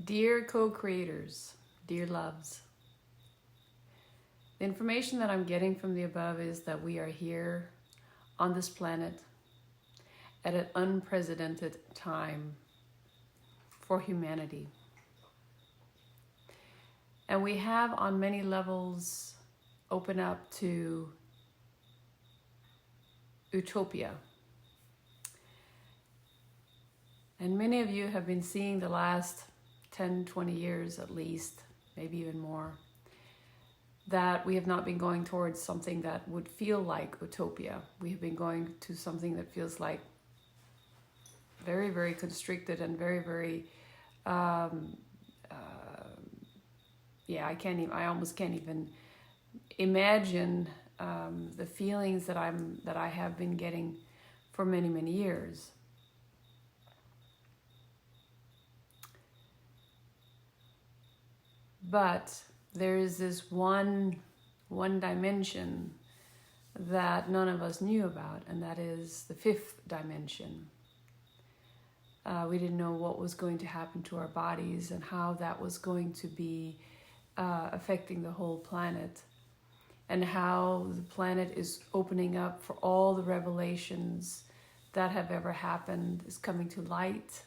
Dear co-creators, dear loves, the information that I'm getting from the above is that we are here on this planet at an unprecedented time for humanity. And we have on many levels opened up to Utopia. And many of you have been seeing the last 10, 20 years at least, maybe even more, that we have not been going towards something that would feel like Utopia. We have been going to something that feels like very, very constricted and very, very, I almost can't even imagine the feelings that I have been getting for many, many years. But there is this one dimension that none of us knew about, and that is the fifth dimension. We didn't know what was going to happen to our bodies and how that was going to be affecting the whole planet, and how the planet is opening up for all the revelations that have ever happened is coming to light,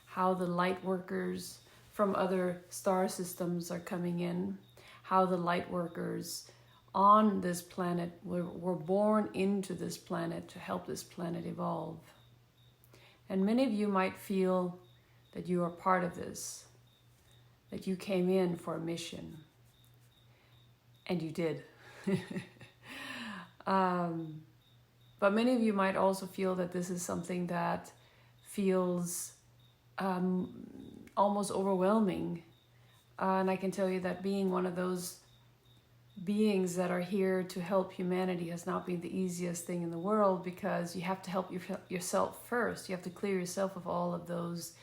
how the light workers from other star systems are coming in, how the light workers on this planet were born into this planet to help this planet evolve. And many of you might feel that you are part of this, that you came in for a mission, and you did. But many of you might also feel that this is something that feels almost overwhelming. And I can tell you that being one of those beings that are here to help humanity has not been the easiest thing in the world, because you have to help yourself first. You have to clear yourself of all of those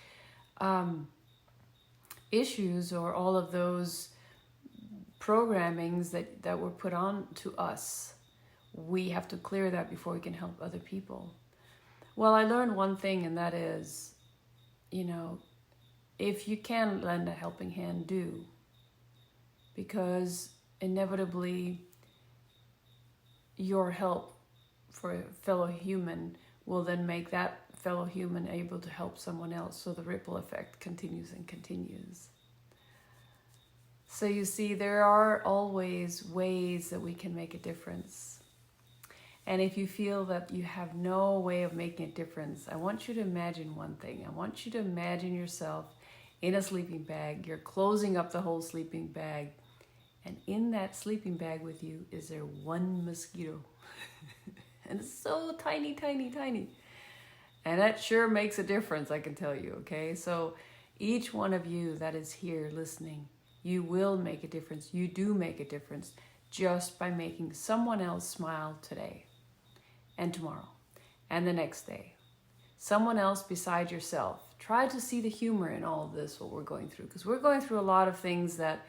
issues or all of those programmings that were put on to us. We have to clear that before we can help other people. Well, I learned one thing, and that is, if you can lend a helping hand, do. Because inevitably, your help for a fellow human will then make that fellow human able to help someone else. So the ripple effect continues and continues. So you see, there are always ways that we can make a difference. And if you feel that you have no way of making a difference, I want you to imagine one thing. I want you to imagine yourself in a sleeping bag. You're closing up the whole sleeping bag. And in that sleeping bag with you is there one mosquito. And it's so tiny, tiny, tiny. And that sure makes a difference, I can tell you, okay? So each one of you that is here listening, you will make a difference. You do make a difference just by making someone else smile today and tomorrow and the next day. Someone else beside yourself. Try to see the humor in all of this, what we're going through, because we're going through a lot of things that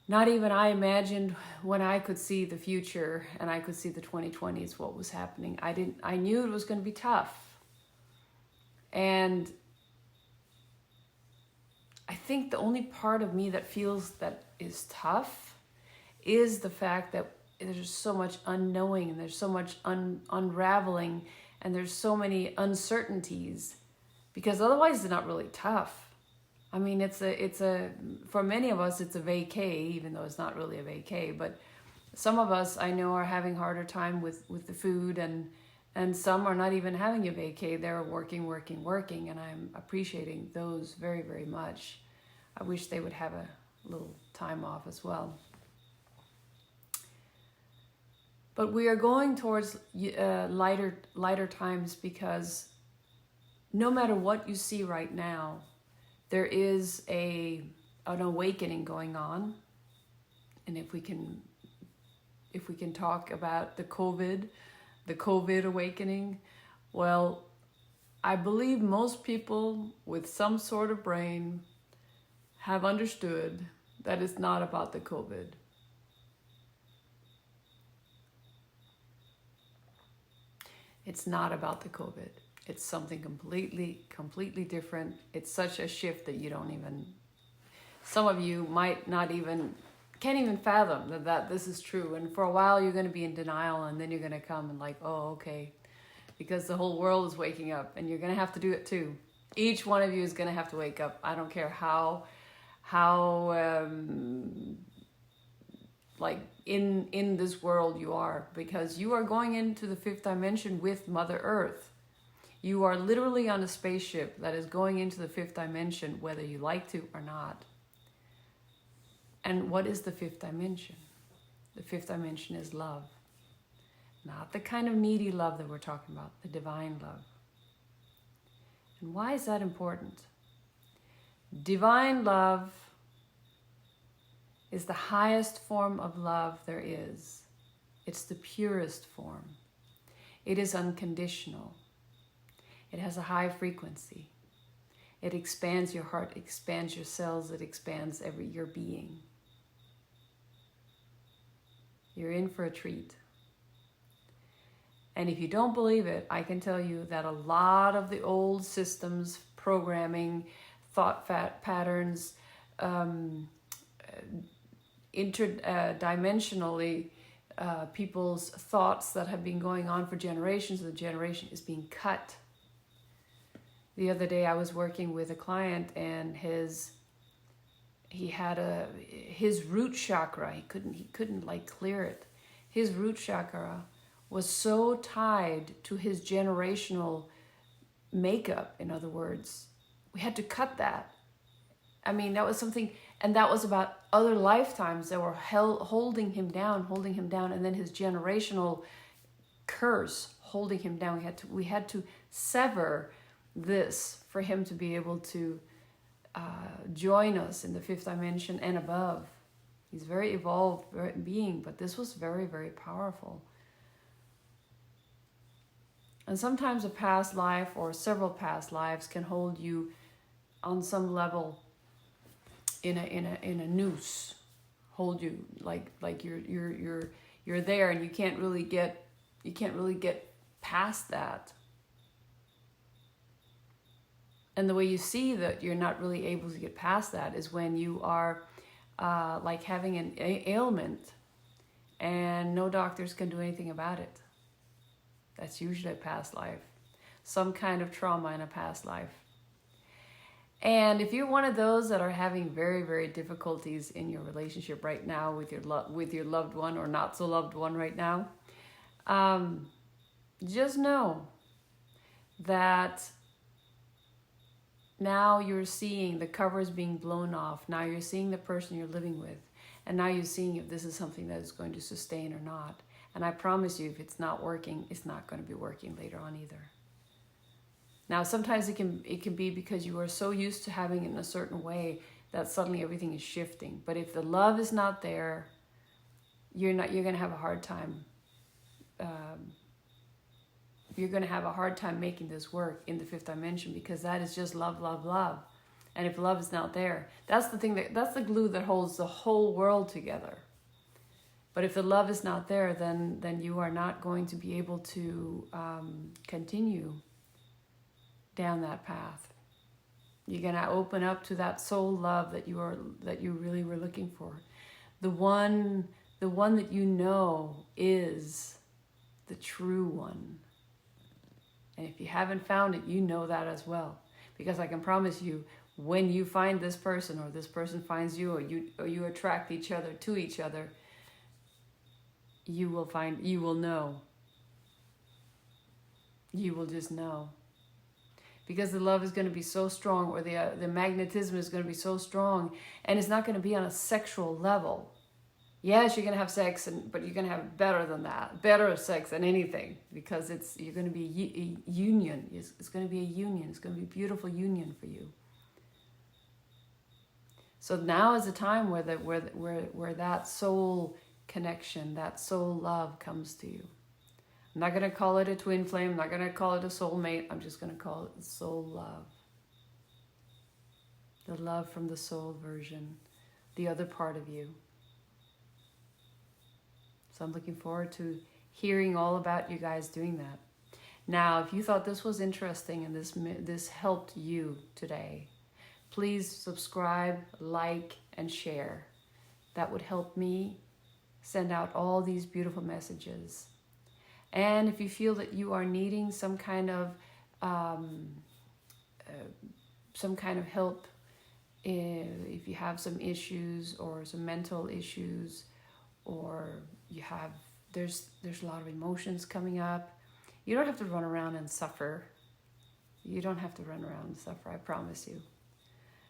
not even I imagined when I could see the future and I could see the 2020s, what was happening. I knew it was going to be tough. And I think the only part of me that feels that is tough is the fact that there's so much unknowing, and there's so much unraveling, and there's so many uncertainties, because otherwise it's not really tough. I mean, it's a for many of us, it's a vacay, even though it's not really a vacay. But some of us, I know, are having harder time with the food, and some are not even having a vacay. They're working, and I'm appreciating those very, very much. I wish they would have a little time off as well. But we are going towards lighter times, because no matter what you see right now, there is an awakening going on. And if we can talk about the COVID awakening, well, I believe most people with some sort of brain have understood that it's not about the COVID. It's not about the COVID. It's something completely different. It's such a shift that you don't even, some of you might not even, can't even fathom that this is true. And for a while you're going to be in denial, and then you're going to come and like, oh, okay. Because the whole world is waking up, and you're going to have to do it too. Each one of you is going to have to wake up. I don't care how like in this world you are, because you are going into the fifth dimension with Mother Earth. You are literally on a spaceship that is going into the fifth dimension, whether you like to or not. And what is the fifth dimension? The fifth dimension is love. Not the kind of needy love that we're talking about, the divine love. And why is that important? Divine love is the highest form of love there is. It's the purest form. It is unconditional. It has a high frequency. It expands your heart, expands your cells, it expands your being. You're in for a treat. And if you don't believe it, I can tell you that a lot of the old systems, programming, thought patterns, interdimensionally, people's thoughts that have been going on for generations, the generation is being cut. The other day I was working with a client, and his root chakra, he couldn't like clear it. His root chakra was so tied to his generational makeup. In other words, we had to cut that. I mean, that was something, and that was about other lifetimes that were holding him down, and then his generational curse holding him down. We had to sever this for him to be able to join us in the fifth dimension and above. He's a very evolved being, but this was very, very powerful. And sometimes a past life or several past lives can hold you on some level in a noose, hold you like you're there, and you can't really get past that. And the way you see that you're not really able to get past that is when you are like having an ailment and no doctors can do anything about it. That's usually a past life, some kind of trauma in a past life. And if you're one of those that are having very, very difficulties in your relationship right now with your loved one or not so loved one right now, just know that now you're seeing the covers being blown off. Now you're seeing the person you're living with. And now you're seeing if this is something that is going to sustain or not. And I promise you, if it's not working, it's not going to be working later on either. Now, sometimes it can be because you are so used to having it in a certain way that suddenly everything is shifting. But if the love is not there, you're going to have a hard time. You're going to have a hard time making this work in the fifth dimension, because that is just love, love, love. And if love is not there, that's the glue that holds the whole world together. But if the love is not there, then you are not going to be able to continue down that path. You're going to open up to that soul love that you really were looking for. The one that you know is the true one. And if you haven't found it, you know that as well. Because I can promise you, when you find this person, or this person finds you, or you attract each other to each other, you will know. You will just know. Because the love is going to be so strong, or the magnetism is going to be so strong, and it's not going to be on a sexual level. Yes, you're going to have sex, but you're going to have better sex than anything, because you're going to be a union. It's going to be a union. It's going to be a beautiful union for you. So now is the time where that soul connection, that soul love comes to you. I'm not going to call it a twin flame. I'm not going to call it a soulmate. I'm just going to call it soul love. The love from the soul version, the other part of you. So I'm looking forward to hearing all about you guys doing that. Now, if you thought this was interesting and this helped you today, please subscribe, like, and share. That would help me send out all these beautiful messages. And if you feel that you are needing some kind of help, if you have some issues or some mental issues, or there's a lot of emotions coming up, you don't have to run around and suffer. You don't have to run around and suffer, I promise you.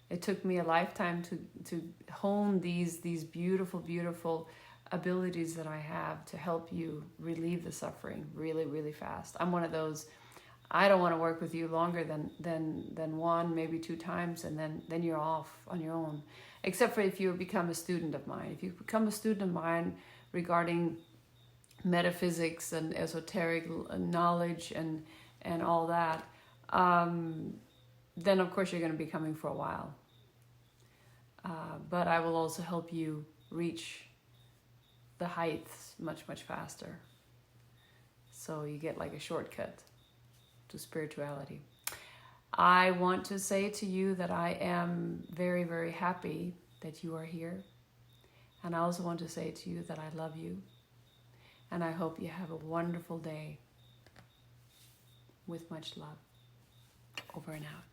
It took me a lifetime to hone these beautiful, beautiful abilities that I have to help you relieve the suffering really, really fast. I'm one of those, I don't want to work with you longer than one, maybe 2 times, and then you're off on your own. Except for if you become a student of mine. If you become a student of mine regarding metaphysics and esoteric knowledge and all that, then of course you're going to be coming for a while. But I will also help you reach the heights much, much faster. So you get like a shortcut to spirituality. I want to say to you that I am very, very happy that you are here. And I also want to say to you that I love you. And I hope you have a wonderful day with much love. Over and out.